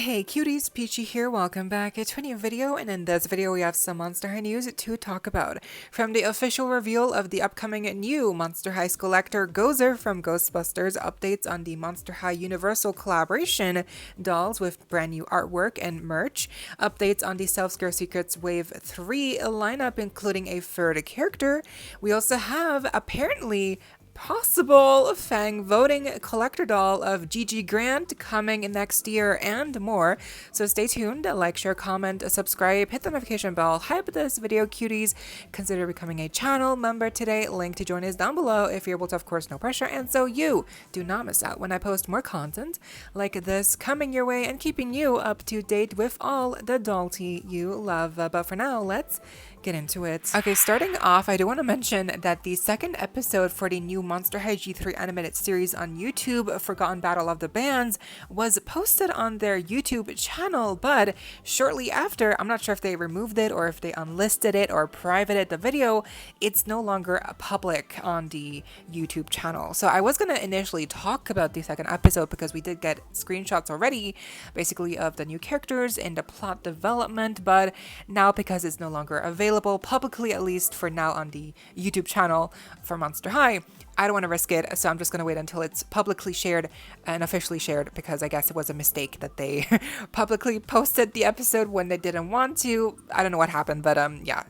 Hey cuties, PeachY here, welcome back to a new video, and in this video we have some Monster High news to talk about. From the official reveal of the upcoming new Monster High SKULLECTOR Gozer from Ghostbusters, updates on the Monster High Universal collaboration dolls with brand new artwork and merch, updates on the Self-Scare Secrets Wave 3 lineup including a third character. We also have apparently possible Fang voting collector doll of Gigi Grant coming next year and more. So stay tuned, like, share, comment, subscribe, hit the notification bell, hype this video cuties, consider becoming a channel member today. Link to join is down below if you're able to, of course, no pressure, and so you do not miss out when I post more content like this coming your way and keeping you up to date with all the doll tea you love. But for now, let's get into it. Okay, starting off, I do want to mention that the second episode for the new Monster High G3 animated series on YouTube, Forgotten Battle of the Bands, was posted on their YouTube channel, but shortly after, I'm not sure if they removed it or if they unlisted it or privated the video, it's no longer public on the YouTube channel. So I was going to initially talk about the second episode because we did get screenshots already, basically of the new characters and the plot development, but now because it's no longer available publicly, at least for now, on the YouTube channel for Monster High, I don't want to risk it, so I'm just going to wait until it's publicly shared and officially shared, because I guess it was a mistake that they publicly posted the episode when they didn't want to. I don't know what happened, but yeah,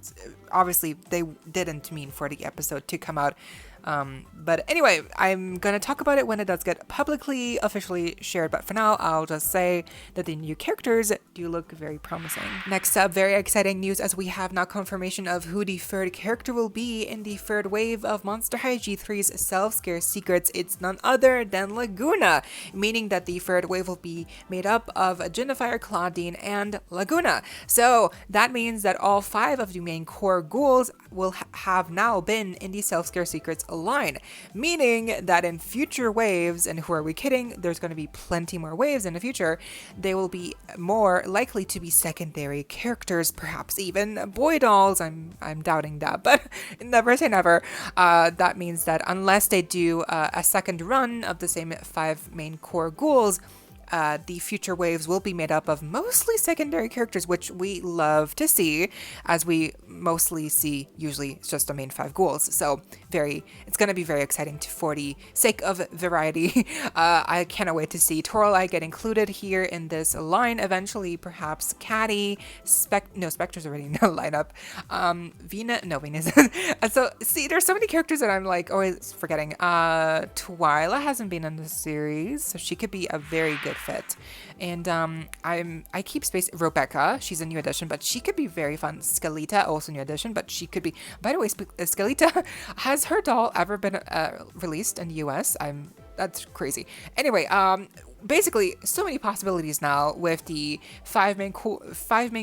obviously they didn't mean for the episode to come out. But anyway, I'm gonna talk about it when it does get publicly officially shared, but for now I'll just say that the new characters do look very promising. Next up, very exciting news, as we have now confirmation of who the third character will be in the third wave of Monster High G3's Self-Scare Secrets. It's none other than Laguna, meaning that the third wave will be made up of Jennifer, Claudine, and Laguna. So that means that all 5 of the main core ghouls will have now been in the Self-Scare Secrets line, meaning that in future waves, and who are we kidding, there's going to be plenty more waves in the future, they will be more likely to be secondary characters, perhaps even boy dolls. I'm doubting that, but never say never. That means that unless they do a second run of the same 5 main core ghouls, the future waves will be made up of mostly secondary characters, which we love to see, as we mostly see usually it's just the main 5 ghouls. So it's going to be very exciting for the sake of variety. I cannot wait to see Toralei get included here in this line eventually, perhaps Caddy, Spectre's already in the lineup, Venus. So see, there's so many characters that I'm like always forgetting. Twyla hasn't been in the series, so she could be a very good fit. And I keep space. Rebecca, she's a new addition, but she could be very fun. Skelita, also new addition, but she could be. By the way, Skelita, has her doll ever been released in the US? That's crazy. Anyway, basically, so many possibilities now with the 5 main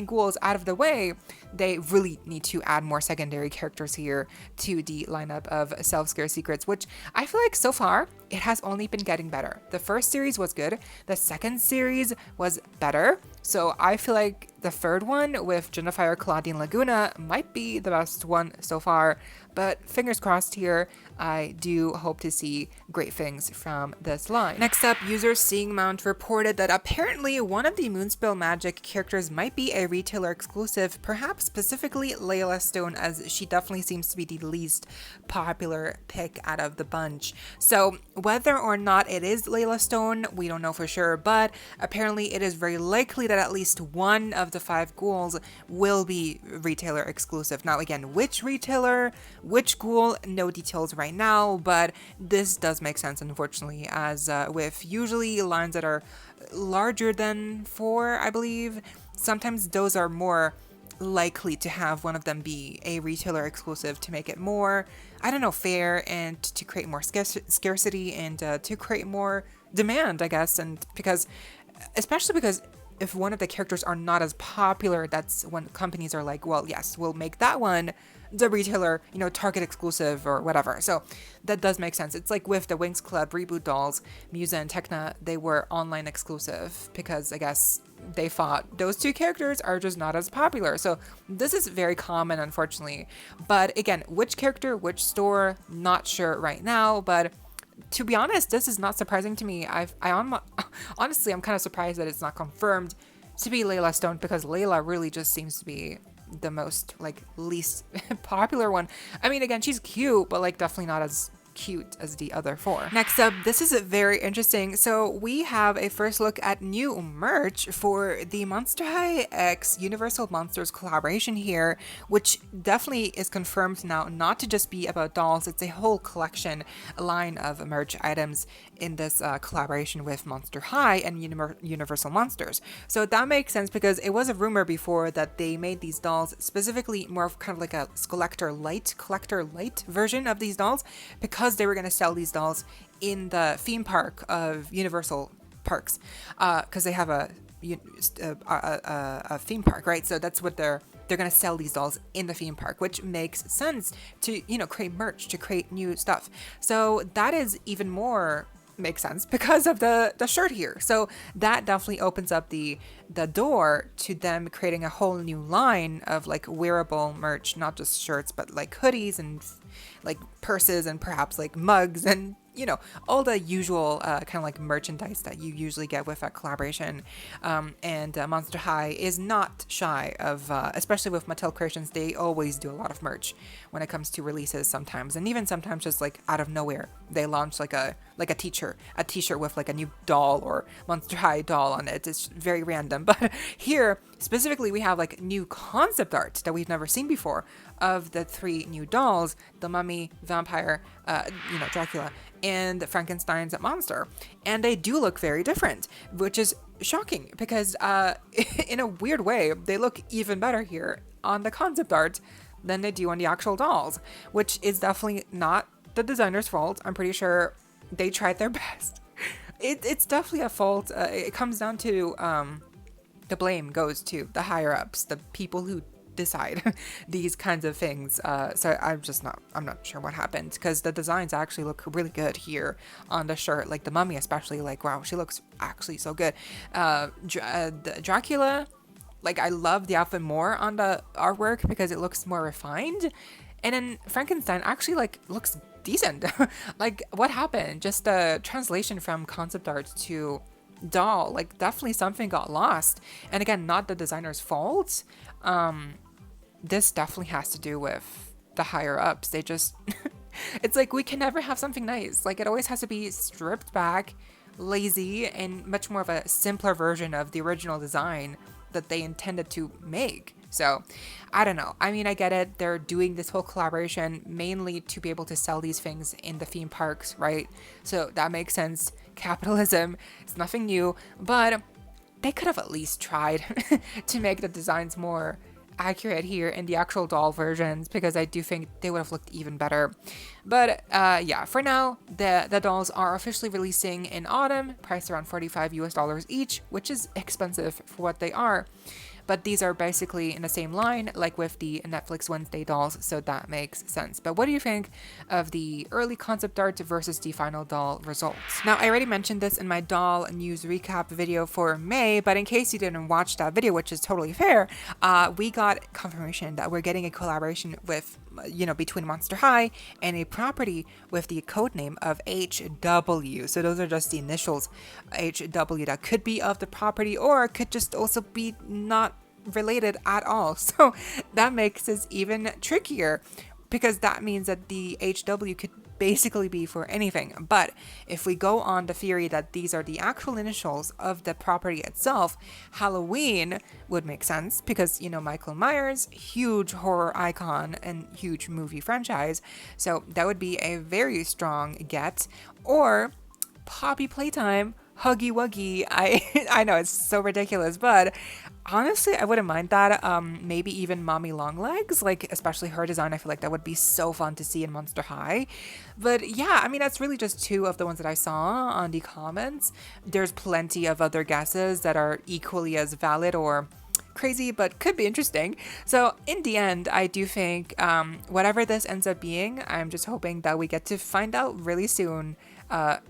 ghouls out of the way. They really need to add more secondary characters here to the lineup of Self-Scare Secrets, which I feel like so far it has only been getting better. The first series was good, the second series was better, so I feel like the third one with Jennifer, Claudine, Laguna might be the best one so far, but fingers crossed here. I do hope to see great things from this line. Next up, user Seeing Mount reported that apparently one of the Moonspell Magic characters might be a retailer exclusive, perhaps specifically Layla Stone, as she definitely seems to be the least popular pick out of the bunch. So whether or not it is Layla Stone, we don't know for sure, but apparently it is very likely that at least one of the 5 ghouls will be retailer exclusive. Now again, which retailer, which ghoul, no details right now, but this does make sense, unfortunately, as with usually lines that are larger than 4, I believe, sometimes those are more likely to have one of them be a retailer exclusive to make it more, I don't know, fair, and to create more scarcity and to create more demand, I guess. And especially because if one of the characters are not as popular, that's when companies are like, well, yes, we'll make that one the retailer, Target exclusive or whatever. So that does make sense. It's like with the Winx Club reboot dolls, Musa and Tekna, they were online exclusive because I guess they thought those 2 characters are just not as popular. So this is very common, unfortunately. But again, which character, which store, not sure right now, but to be honest, this is not surprising to me. Honestly, I'm kind of surprised that it's not confirmed to be Layla Stone, because Layla really just seems to be the most, like, least popular one. I mean, again, she's cute, but like definitely not as cute as the other four. Next up, this is very interesting. So we have a first look at new merch for the Monster High X Universal Monsters collaboration here, which definitely is confirmed now not to just be about dolls. It's a whole collection, a line of merch items in this collaboration with Monster High and Universal Monsters. So that makes sense, because it was a rumor before that they made these dolls specifically more of kind of like a collector light version of these dolls, because they were going to sell these dolls in the theme park of Universal Parks, because they have a theme park, right? So that's what they're going to sell these dolls in the theme park, which makes sense to, create merch, to create new stuff. So that is even more makes sense because of the shirt here. So that definitely opens up the door to them creating a whole new line of like wearable merch, not just shirts, but like hoodies and like purses and perhaps like mugs and all the usual kind of like merchandise that you usually get with a collaboration. And Monster High is not shy of, especially with Mattel Creations, they always do a lot of merch when it comes to releases sometimes, and even sometimes just like out of nowhere they launch like a t-shirt with like a new doll or Monster High doll on it. It's very random, but here specifically we have like new concept art that we've never seen before of the 3 new dolls: the mummy, vampire, Dracula, and Frankenstein's monster. And they do look very different, which is shocking because in a weird way, they look even better here on the concept art than they do on the actual dolls, which is definitely not the designer's fault. I'm pretty sure they tried their best. It's definitely a fault. It comes down to the blame goes to the higher ups, the people who decide these kinds of things. So I'm not sure what happened, because the designs actually look really good here on the shirt, like the mummy especially. Like, wow, she looks actually so good. Dracula, like, I love the outfit more on the artwork because it looks more refined, and then Frankenstein actually like looks decent. Like, what happened? Just the translation from concept art to doll, like definitely something got lost, and again, not the designer's fault. This definitely has to do with the higher ups. They just it's like, we can never have something nice. Like, it always has to be stripped back, lazy, and much more of a simpler version of the original design that they intended to make. So I don't know. I mean, I get it. They're doing this whole collaboration mainly to be able to sell these things in the theme parks, right? So that makes sense. Capitalism, it's nothing new, but they could have at least tried to make the designs more accurate here in the actual doll versions, because I do think they would have looked even better. But yeah, for now, the dolls are officially releasing in autumn, priced around $45 each, which is expensive for what they are. But these are basically in the same line, like with the Netflix Wednesday dolls, so that makes sense. But what do you think of the early concept art versus the final doll results? Now, I already mentioned this in my doll news recap video for May, but in case you didn't watch that video, which is totally fair, we got confirmation that we're getting a collaboration with, between Monster High and a property with the code name of HW. So those are just the initials HW that could be of the property, or could just also be not related at all. So that makes this even trickier, because that means that the HW could basically be for anything. But if we go on the theory that these are the actual initials of the property itself, Halloween would make sense, because Michael Myers, huge horror icon and huge movie franchise, so that would be a very strong get. Or Poppy Playtime, Huggy Wuggy. I know it's so ridiculous, but honestly, I wouldn't mind that. Maybe even Mommy Longlegs, like especially her design. I feel like that would be so fun to see in Monster High. But yeah, I mean, that's really just 2 of the ones that I saw on the comments. There's plenty of other guesses that are equally as valid or crazy, but could be interesting. So in the end, I do think whatever this ends up being, I'm just hoping that we get to find out really soon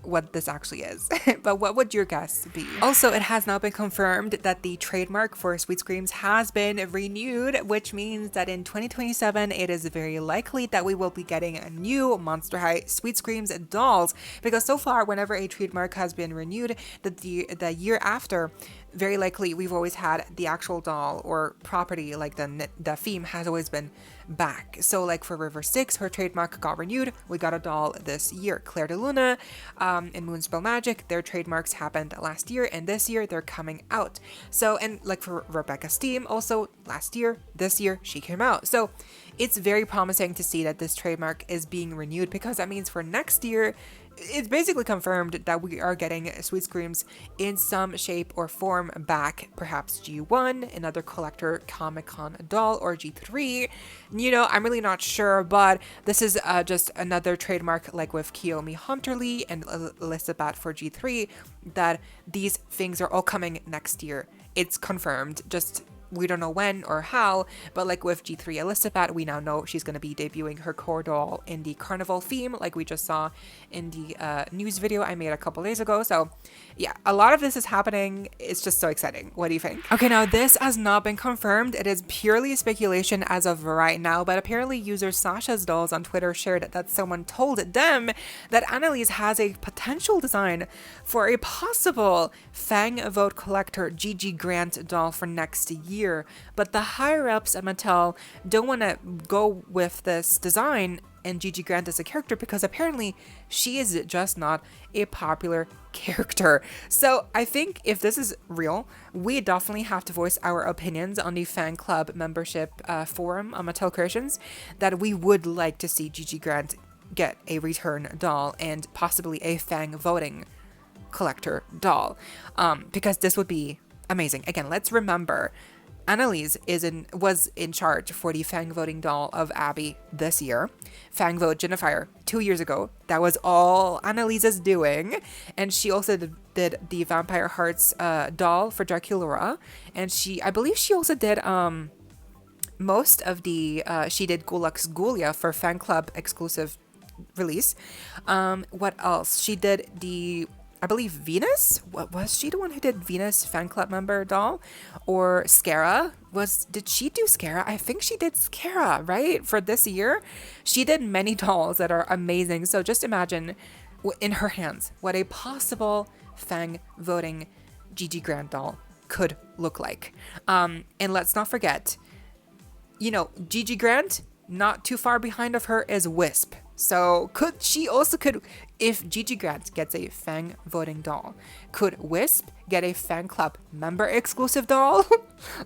what this actually is. But what would your guess be? Also, it has now been confirmed that the trademark for Sweet Screams has been renewed, which means that in 2027, it is very likely that we will be getting a new Monster High Sweet Screams dolls, because so far, whenever a trademark has been renewed, the year after, very likely we've always had the actual doll or property, like the theme has always been back. So like for River Styx, her trademark got renewed. We got a doll this year. Claire de Luna and Moonspell Magic, their trademarks happened last year, and this year they're coming out. So, and like for Rebecca Steam, also last year, this year she came out. So it's very promising to see that this trademark is being renewed, because that means for next year, it's basically confirmed that we are getting Sweet Screams in some shape or form back. Perhaps G1, another collector Comic-Con doll, or G3. You know, I'm really not sure, but this is just another trademark, like with Kiyomi Hunterly and Elizabeth for G3, that these things are all coming next year. It's confirmed, just we don't know when or how, but like with G3 Elizabeth, we now know she's going to be debuting her core doll in the carnival theme, like we just saw in the news video I made a couple days ago. So yeah, a lot of this is happening. It's just so exciting. What do you think? Okay, now this has not been confirmed. It is purely speculation as of right now, but apparently user Sasha's Dolls on Twitter shared that someone told them that Annalise has a potential design for a possible Fang Vote collector Gigi Grant doll for next year. But the higher ups at Mattel don't want to go with this design and Gigi Grant as a character, because apparently she is just not a popular character. So I think if this is real, we definitely have to voice our opinions on the fan club membership forum on Mattel Creations, that we would like to see Gigi Grant get a return doll and possibly a Fang voting collector doll, because this would be amazing. Again, let's remember Annalise was in charge for the Fang voting doll of Abby this year. Fang vote Jennifer 2 years ago. That was all Annalise is doing. And she also did the Vampire Hearts doll for Draculaura. And I believe she also did most of the, she did Gulux Gulia for Fan Club exclusive release. What else? She did I believe Venus? What was she the one who did Venus fan club member doll? Or Scara? Did she do Scara? I think she did Scara, right? For this year. She did many dolls that are amazing. So just imagine in her hands what a possible Fang voting Gigi Grant doll could look like. And let's not forget, you know, Gigi Grant, not too far behind of her is Wisp. So if Gigi Grant gets a Fang voting doll, could Wisp get a fan club member exclusive doll?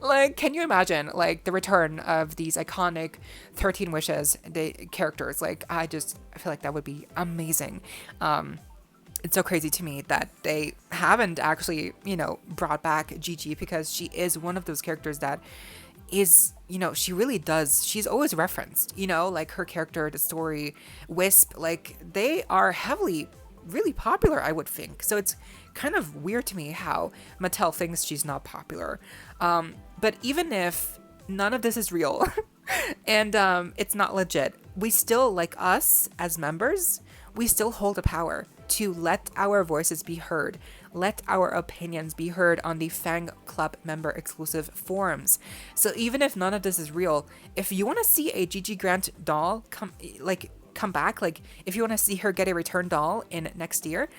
Like, can you imagine like the return of these iconic 13 Wishes characters? Like, I feel like that would be amazing. It's so crazy to me that they haven't actually, you know, brought back Gigi, because she is one of those characters that is, you know, she's always referenced, you know, like her character, the story, Wisp, like they are heavily really popular, I would think. So it's kind of weird to me how Mattel thinks she's not popular. But even if none of this is real and it's not legit, we still, like us as members, we still hold the power to let our voices be heard, let our opinions be heard on the Fang Club member exclusive forums. So even if none of this is real, if you want to see a Gigi Grant doll come back, like if you want to see her get a return doll in next year,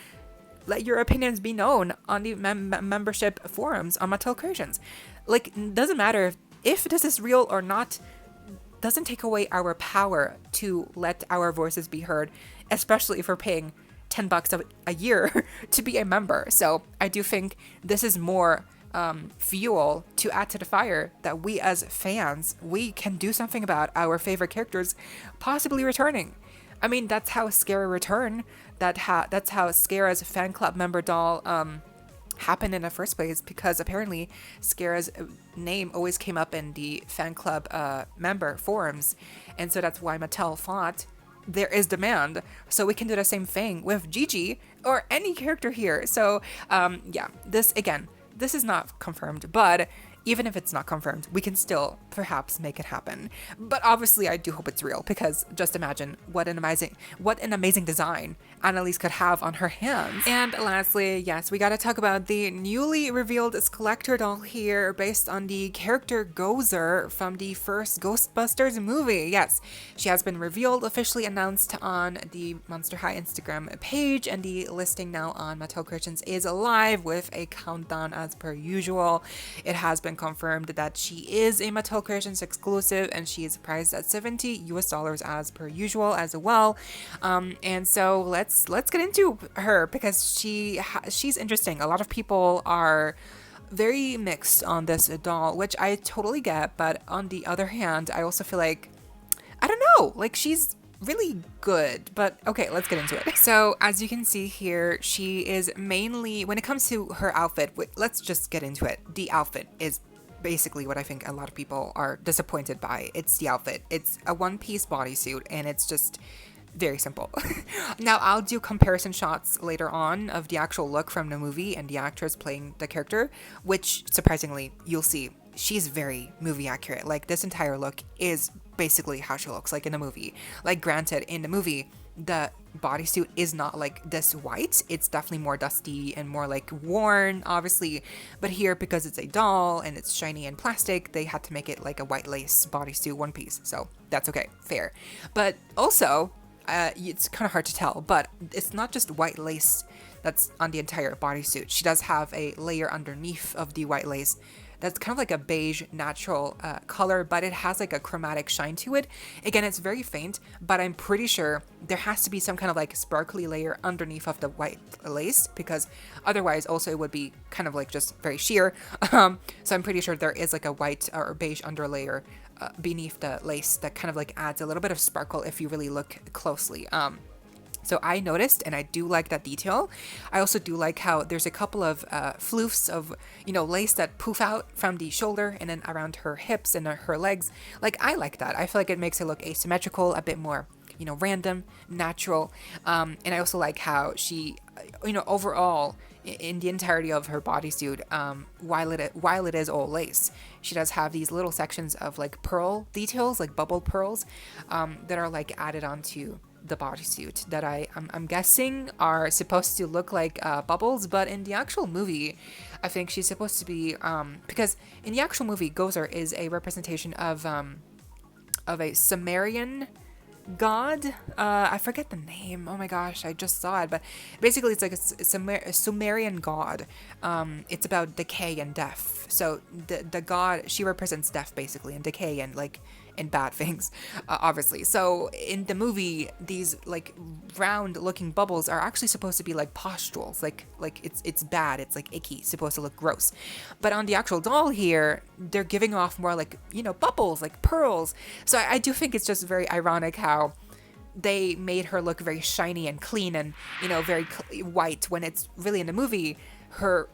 let your opinions be known on the membership forums on Mattel Creations. Like, doesn't matter if this is real or not, doesn't take away our power to let our voices be heard, especially if we're paying $10 a year to be a member. So I do think this is more fuel to add to the fire that we as fans, we can do something about our favorite characters possibly returning. I mean, that's how Scara returned. That's how Scara's fan club member doll happened in the first place, because apparently Scara's name always came up in the fan club member forums, and so that's why Mattel thought there is demand, so we can do the same thing with Gigi or any character here. So yeah, this is not confirmed, but even if it's not confirmed, we can still perhaps make it happen. But obviously I do hope it's real, because just imagine what an amazing design Annalise could have on her hands. And lastly, yes, we gotta talk about the newly revealed SKULLECTOR doll here based on the character Gozer from the first Ghostbusters movie. Yes, she has been revealed, officially announced on the Monster High Instagram page, and the listing now on Mattel Creations is live with a countdown as per usual. It has been confirmed that she is a Mattel Creations exclusive, and she is priced at $70 US as per usual as well. And so let's get into her, because she's interesting. A lot of people are very mixed on this doll, which I totally get, but on the other hand, I also feel like, I don't know, like she's really good. But okay, let's get into it. So as you can see here, she is mainly, when it comes to her outfit, let's just get into it. The outfit is basically what I think a lot of people are disappointed by. It's the outfit. It's a one-piece bodysuit, and it's just very simple. Now, I'll do comparison shots later on of the actual look from the movie and the actress playing the character, which surprisingly, you'll see she's very movie accurate. Like, this entire look is basically how she looks like in the movie. Like, granted, in the movie, the bodysuit is not like this white. It's definitely more dusty and more like worn, obviously. But here, because it's a doll and it's shiny and plastic, they had to make it like a white lace bodysuit one piece. So that's okay, fair. But also, it's kind of hard to tell, but it's not just white lace that's on the entire bodysuit. She does have a layer underneath of the white lace that's kind of like a beige natural color, but it has like a chromatic shine to it. Again, it's very faint, but I'm pretty sure there has to be some kind of like sparkly layer underneath of the white lace, because otherwise also it would be kind of like just very sheer. So I'm pretty sure there is like a white or beige underlayer beneath the lace that kind of like adds a little bit of sparkle if you really look closely. So I noticed, and I do like that detail. I also do like how there's a couple of floofs of, lace that poof out from the shoulder and then around her hips and her legs. Like, I like that. I feel like it makes it look asymmetrical, a bit more, random, natural. And I also like how she, overall, in the entirety of her bodysuit, while it is all lace, she does have these little sections of like pearl details, like bubble pearls, that are like added onto the bodysuit that I'm guessing are supposed to look like bubbles, but in the actual movie, I think she's supposed to be because in the actual movie, Gozer is a representation of a Sumerian god. I forget the name. Oh my gosh, I just saw it, but basically it's like a Sumerian god. It's about decay and death. So the god, she represents death basically, and decay and like and bad things, obviously. So in the movie, these like round looking bubbles are actually supposed to be like pustules, like it's bad, it's like icky, supposed to look gross. But on the actual doll here, they're giving off more like, bubbles, like pearls. So I do think it's just very ironic how they made her look very shiny and clean and, very white, when it's really in the movie, her,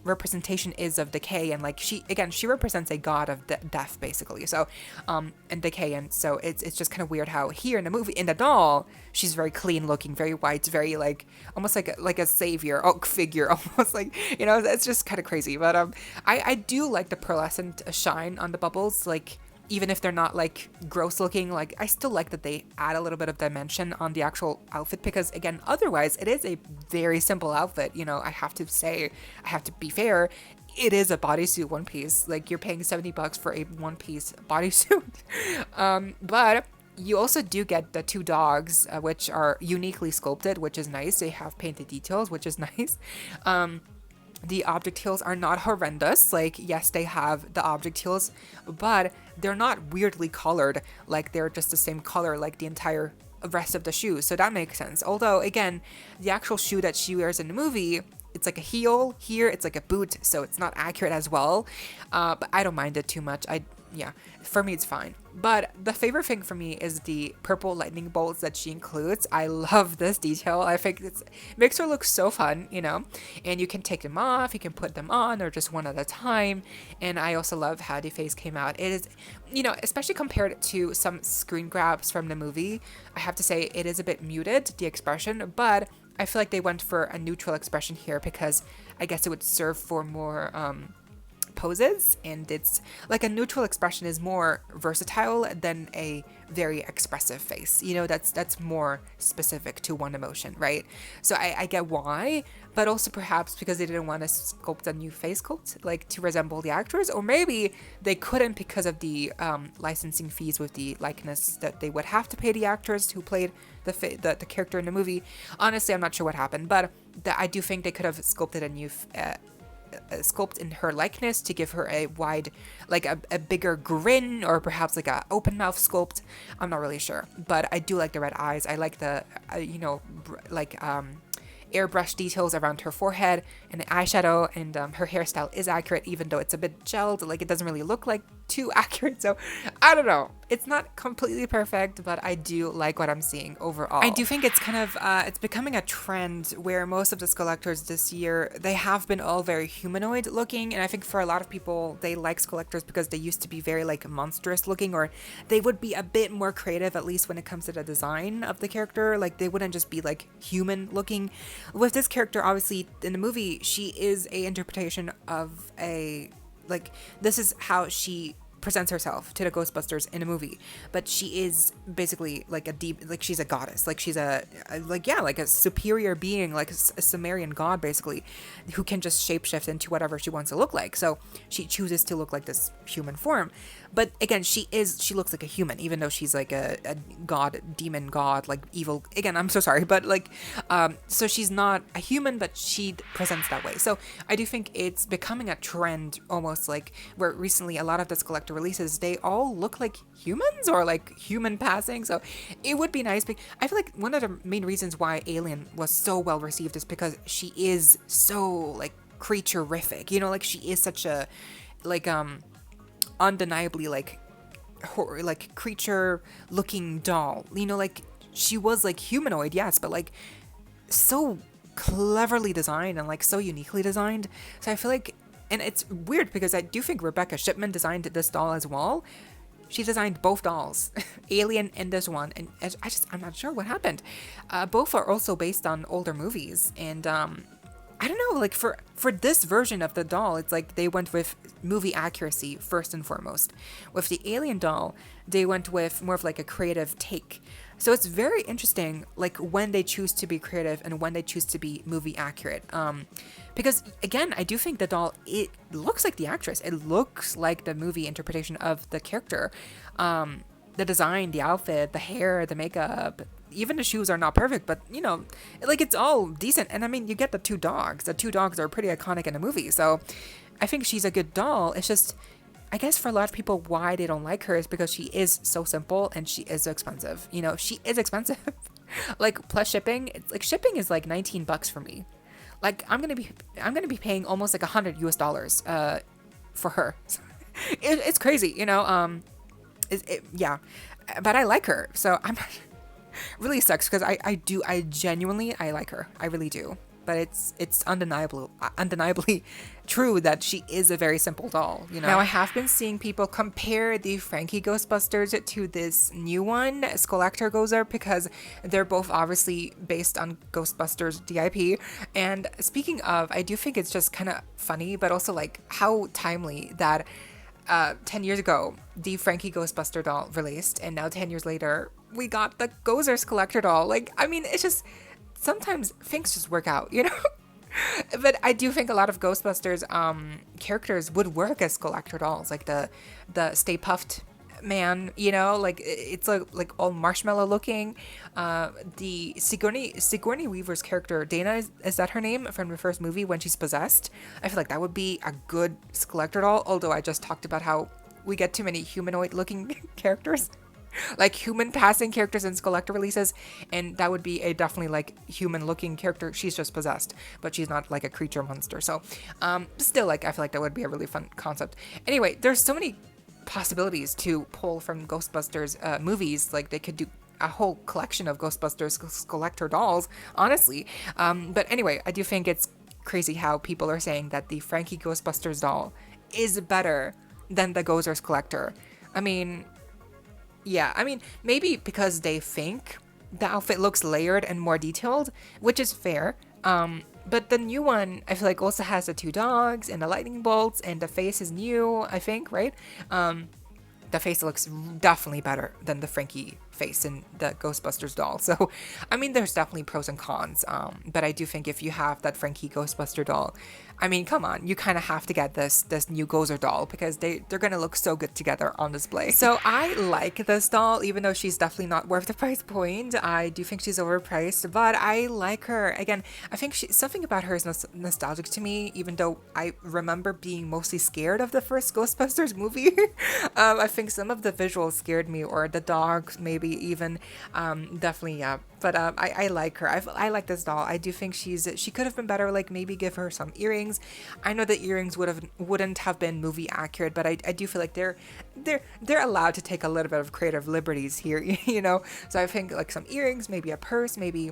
representation is of decay, and like she represents a god of death basically, so and decay, and so it's just kind of weird how here in the movie, in the doll, she's very clean looking, very white, very like almost like a savior figure, almost like, it's just kind of crazy. But I do like the pearlescent shine on the bubbles, like even if they're not like gross looking, like I still like that they add a little bit of dimension on the actual outfit, because again, otherwise it is a very simple outfit. I have to be fair, it is a bodysuit one piece. Like, you're paying $70 for a one piece bodysuit. But you also do get the two dogs, which are uniquely sculpted, which is nice. They have painted details, which is nice. The object heels are not horrendous. Like, yes, they have the object heels, but they're not weirdly colored. Like, they're just the same color like the entire rest of the shoes. So that makes sense. Although, again, the actual shoe that she wears in the movie, it's like a heel. Here, it's like a boot, so it's not accurate as well. But I don't mind it too much. For me, it's fine. But the favorite thing for me is the purple lightning bolts that she includes. I love this detail. I think it makes her look so fun, and you can take them off, you can put them on, or just one at a time. And I also love how the face came out. It is, especially compared to some screen grabs from the movie, I have to say it is a bit muted, the expression, but I feel like they went for a neutral expression here, because I guess it would serve for more, poses, and it's like a neutral expression is more versatile than a very expressive face. You know, that's more specific to one emotion, right? So I get why, but also perhaps because they didn't want to sculpt a new face sculpt like to resemble the actors, or maybe they couldn't because of the licensing fees with the likeness that they would have to pay the actors who played the character in the movie. Honestly, I'm not sure what happened, but I do think they could have sculpted a new sculpt in her likeness to give her a wide, like a bigger grin, or perhaps like a open mouth sculpt. I'm not really sure, but I do like the red eyes. I like the airbrush details around her forehead and the eyeshadow, and her hairstyle is accurate, even though it's a bit gelled. Like, it doesn't really look like too accurate, so I don't know. It's not completely perfect, but I do like what I'm seeing overall. I do think it's kind of it's becoming a trend where most of the SKULLECTORs this year, they have been all very humanoid looking, and I think for a lot of people, they like SKULLECTORs because they used to be very like monstrous looking, or they would be a bit more creative, at least when it comes to the design of the character. Like, they wouldn't just be like human looking. With this character, obviously in the movie, she is a interpretation of a, like, this is how she presents herself to the Ghostbusters in a movie, but she is basically like a deep, like, she's a goddess, like she's a superior being, like a Sumerian god basically, who can just shapeshift into whatever she wants to look like. So she chooses to look like this human form, but again, she looks like a human, even though she's like a god, demon god, like evil. Again, I'm so sorry, but like, so she's not a human, but she presents that way. So I do think it's becoming a trend, almost like where recently a lot of the SKULLECTOR releases, they all look like humans or like human passing. So it would be nice. But I feel like one of the main reasons why Alien was so well received is because she is so like creature-rific, you know, like she is such a like undeniably like horror, like creature looking doll, you know, like she was like humanoid, yes, but like so cleverly designed and like so uniquely designed. So I feel like, and it's weird because I do think Rebecca Shipman designed this doll as well. She designed both dolls, Alien and this one, and I'm not sure what happened. Both are also based on older movies, and I don't know, like for this version of the doll, it's like they went with movie accuracy first and foremost. With the Alien doll, they went with more of like a creative take. So it's very interesting, like when they choose to be creative and when they choose to be movie accurate. Because again, I do think the doll, it looks like the actress. It looks like the movie interpretation of the character. The design, the outfit, the hair, the makeup, even the shoes are not perfect, but you know, like it's all decent. And I mean, you get the two dogs. The two dogs are pretty iconic in the movie. So I think she's a good doll. It's just, I guess for a lot of people, why they don't like her is because she is so simple and she is so expensive. You know, she is expensive. Like plus shipping, it's like shipping is like $19 for me. Like I'm gonna be paying almost like $100 US for her. It's crazy, you know. Yeah, but I like her, so I'm really sucks because I genuinely like her. I really do. But it's undeniably true that she is a very simple doll, you know. Now I have been seeing people compare the Frankie Ghostbusters to this new one, SKULLECTOR Gozer, because they're both obviously based on Ghostbusters DIP. And speaking of, I do think it's just kind of funny, but also like how timely that 10 years ago the Frankie Ghostbuster doll released, and now 10 years later we got the Gozer SKULLECTOR doll. Like, I mean, it's just sometimes things just work out, you know. But I do think a lot of Ghostbusters characters would work as SKULLECTOR dolls, like the Stay Puft Man, you know, like it's like all marshmallow looking. The Sigourney Weaver's character, Dana, is that her name from the first movie when she's possessed? I feel like that would be a good SKULLECTOR doll, although I just talked about how we get too many humanoid looking characters. Like human passing characters in SKULLECTOR releases, and that would be a definitely like human looking character. She's just possessed, but she's not like a creature monster. So still, like I feel like that would be a really fun concept. Anyway, there's so many possibilities to pull from Ghostbusters movies. Like they could do a whole collection of Ghostbusters SKULLECTOR dolls, honestly. But anyway, I do think it's crazy how people are saying that the Frankie Ghostbusters doll is better than the Gozer SKULLECTOR. I mean, yeah, I mean, maybe because they think the outfit looks layered and more detailed, which is fair. But the new one, I feel like also has the two dogs and the lightning bolts, and the face is new, I think, right? The face looks definitely better than the Frankie face in the Ghostbusters doll. So, I mean, there's definitely pros and cons. But I do think if you have that Frankie Ghostbuster doll, I mean, come on, you kind of have to get this new Gozer doll because they're gonna look so good together on display. So I like this doll, even though she's definitely not worth the price point. I do think she's overpriced, but I like her. Again, I think something about her is nostalgic to me, even though I remember being mostly scared of the first Ghostbusters movie. I think some of the visuals scared me, or the dogs maybe even. Definitely, yeah. But I like her. I like this doll. I do think she could have been better. Like maybe give her some earrings. I know the earrings wouldn't have been movie accurate, but I do feel like they're allowed to take a little bit of creative liberties here, you know. So I think like some earrings, maybe a purse, maybe.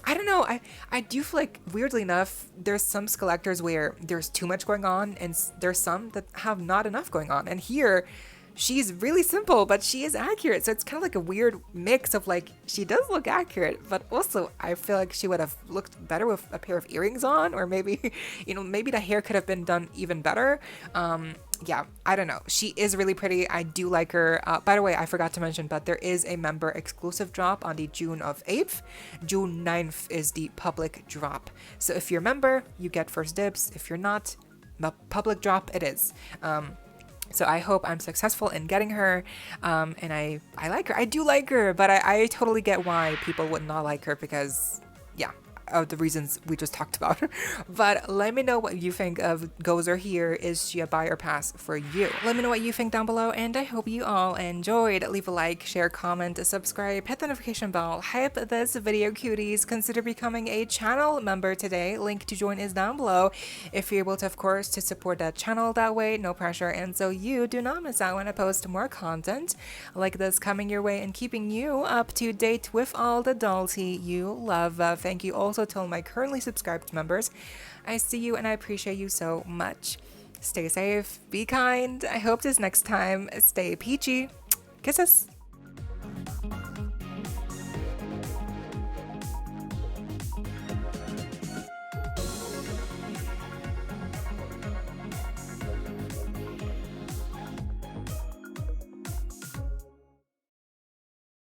I don't know. I do feel like, weirdly enough, there's some SKULLECTORs where there's too much going on, and there's some that have not enough going on. And here, she's really simple, but she is accurate. So it's kind of like a weird mix of like, she does look accurate, but also I feel like she would have looked better with a pair of earrings on, or maybe, you know, maybe the hair could have been done even better. Yeah, I don't know. She is really pretty. I do like her. By the way, I forgot to mention, but there is a member exclusive drop on the June 8th. June 9th is the public drop. So if you're a member, you get first dibs. If you're not, the public drop it is. So I hope I'm successful in getting her, and I like her. I do like her, but I totally get why people would not like her because, yeah, of the reasons we just talked about. But let me know what you think of Gozer here. Is she a buy or pass for you? Let me know what you think down below, and I hope you all enjoyed. Leave a like, share, comment, subscribe, hit the notification bell, hype this video, cuties. Consider becoming a channel member today. Link to join is down below. If you're able to, of course, to support that channel that way, no pressure, and so you do not miss out when I post more content like this coming your way and keeping you up to date with all the doll tea you love. Thank you also to all my currently subscribed members. I see you and I appreciate you so much. Stay safe, be kind. I hope this next time stay peachy. Kisses.